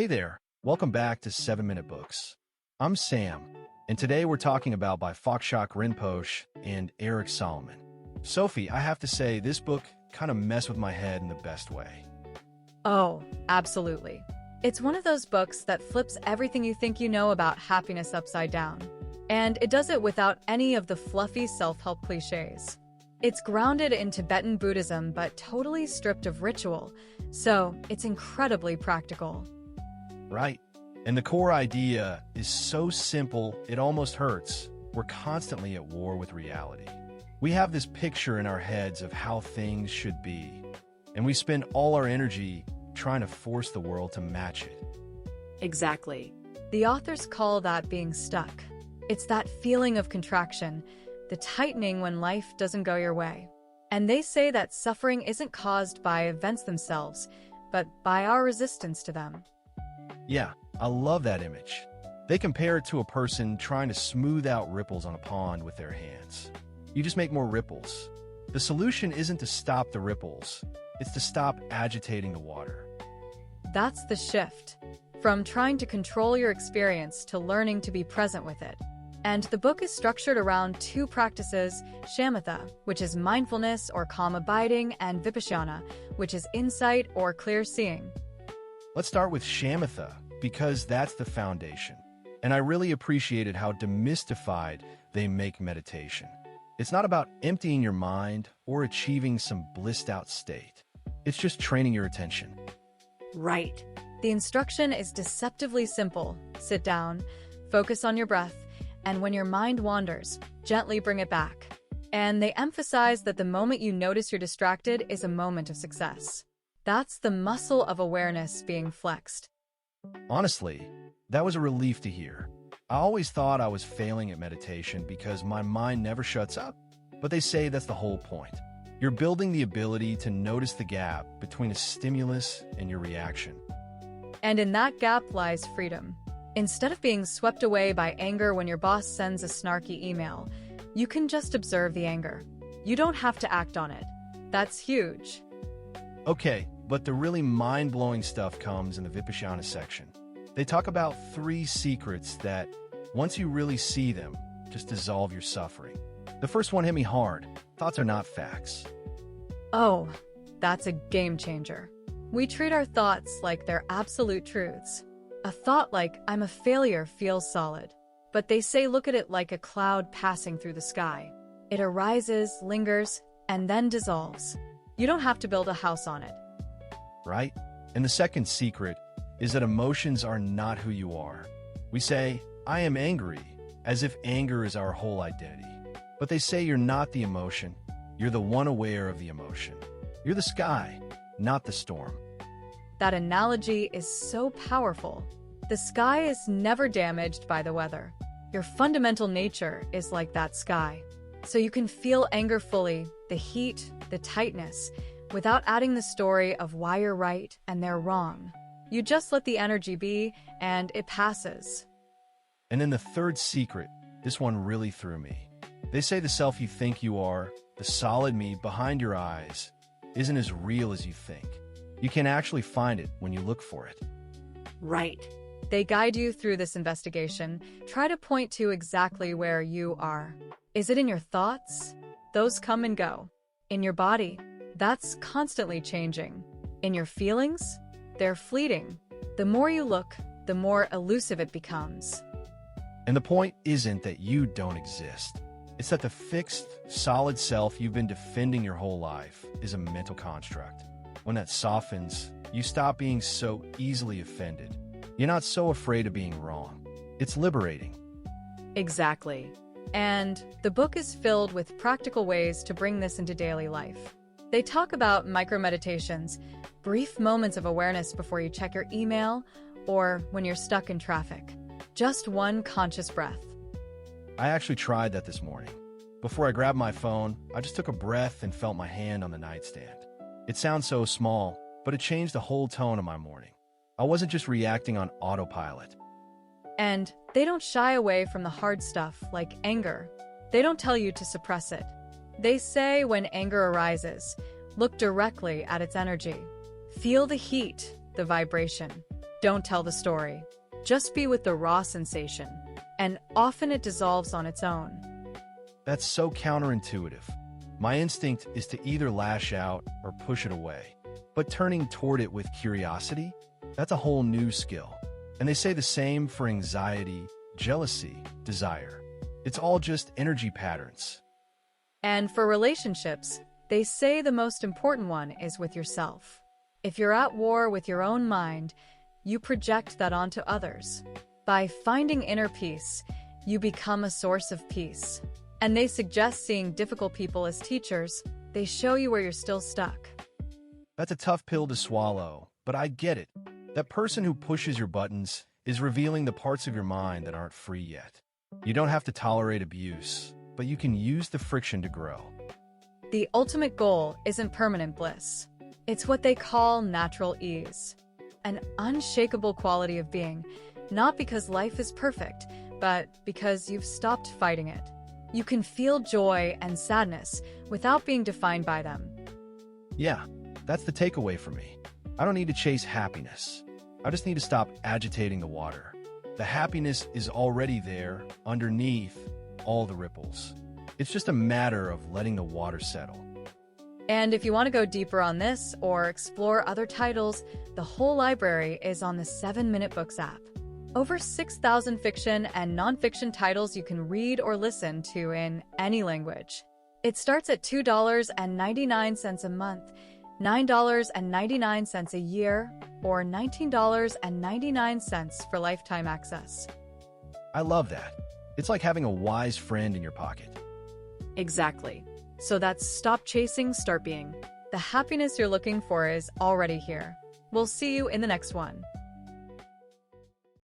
Hey there, welcome back to 7-Minute Books. I'm Sam, and today we're talking about by Phakchok Rinpoche and Erric Solomon. Sophie, I have to say, this book kind of messed with my head in the best way. Oh, absolutely. It's one of those books that flips everything you think you know about happiness upside down. And it does it without any of the fluffy self-help cliches. It's grounded in Tibetan Buddhism but totally stripped of ritual, so it's incredibly practical. Right. And the core idea is so simple, it almost hurts. We're constantly at war with reality. We have this picture in our heads of how things should be, and we spend all our energy trying to force the world to match it. Exactly. The authors call that being stuck. It's that feeling of contraction, the tightening when life doesn't go your way. And they say that suffering isn't caused by events themselves, but by our resistance to them. Yeah, I love that image. They compare it to a person trying to smooth out ripples on a pond with their hands. You just make more ripples. The solution isn't to stop the ripples, it's to stop agitating the water. That's the shift. From trying to control your experience to learning to be present with it. And the book is structured around two practices, Shamatha, which is mindfulness or calm abiding, and Vipashyana, which is insight or clear seeing. Let's start with Shamatha, because that's the foundation. And I really appreciated how demystified they make meditation. It's not about emptying your mind or achieving some blissed-out state. It's just training your attention. Right. The instruction is deceptively simple. Sit down, focus on your breath, and when your mind wanders, gently bring it back. And they emphasize that the moment you notice you're distracted is a moment of success. That's the muscle of awareness being flexed. Honestly, that was a relief to hear. I always thought I was failing at meditation because my mind never shuts up. But they say that's the whole point. You're building the ability to notice the gap between a stimulus and your reaction. And in that gap lies freedom. Instead of being swept away by anger when your boss sends a snarky email, you can just observe the anger. You don't have to act on it. That's huge. Okay, but the really mind-blowing stuff comes in the Vipashyana section. They talk about 3 secrets that, once you really see them, just dissolve your suffering. The first one hit me hard. Thoughts are not facts. Oh, that's a game changer. We treat our thoughts like they're absolute truths. A thought like, I'm a failure, feels solid. But they say look at it like a cloud passing through the sky. It arises, lingers, and then dissolves. You don't have to build a house on it. Right? And the second secret is that emotions are not who you are. We say, I am angry, as if anger is our whole identity. But they say you're not the emotion, you're the one aware of the emotion. You're the sky, not the storm. That analogy is so powerful. The sky is never damaged by the weather. Your fundamental nature is like that sky. So you can feel anger fully, the heat, the tightness, without adding the story of why you're right and they're wrong. You just let the energy be, and it passes. And then the third secret, this one really threw me. They say the self you think you are, the solid me behind your eyes, isn't as real as you think. You can actually find it when you look for it. Right. They guide you through this investigation. Try to point to exactly where you are. Is it in your thoughts? Those come and go. In your body? That's constantly changing. In your feelings? They're fleeting. The more you look, the more elusive it becomes. And the point isn't that you don't exist. It's that the fixed, solid self you've been defending your whole life is a mental construct. When that softens, you stop being so easily offended. You're not so afraid of being wrong. It's liberating. Exactly. And the book is filled with practical ways to bring this into daily life. They talk about micro-meditations, brief moments of awareness before you check your email or when you're stuck in traffic. Just one conscious breath. I actually tried that this morning. Before I grabbed my phone, I just took a breath and felt my hand on the nightstand. It sounds so small, but it changed the whole tone of my morning. I wasn't just reacting on autopilot. And they don't shy away from the hard stuff like anger. They don't tell you to suppress it. They say when anger arises, look directly at its energy. Feel the heat, the vibration. Don't tell the story. Just be with the raw sensation, and often it dissolves on its own. That's so counterintuitive. My instinct is to either lash out or push it away. But turning toward it with curiosity, that's a whole new skill. And they say the same for anxiety, jealousy, desire. It's all just energy patterns. And for relationships, they say the most important one is with yourself. If you're at war with your own mind, you project that onto others. By finding inner peace, you become a source of peace. And they suggest seeing difficult people as teachers. They show you where you're still stuck. That's a tough pill to swallow, but I get it. That person who pushes your buttons is revealing the parts of your mind that aren't free yet. You don't have to tolerate abuse, but you can use the friction to grow. The ultimate goal isn't permanent bliss. It's what they call natural ease. An unshakable quality of being, not because life is perfect, but because you've stopped fighting it. You can feel joy and sadness without being defined by them. Yeah, that's the takeaway for me. I don't need to chase happiness. I just need to stop agitating the water. The happiness is already there, underneath all the ripples. It's just a matter of letting the water settle. And if you want to go deeper on this or explore other titles, the whole library is on the 7-Minute Books app. Over 6,000 fiction and nonfiction titles you can read or listen to in any language. It starts at $2.99 a month, $9.99 a year, or $19.99 for lifetime access. I love that. It's like having a wise friend in your pocket. Exactly. So that's stop chasing, start being. The happiness you're looking for is already here. We'll see you in the next one.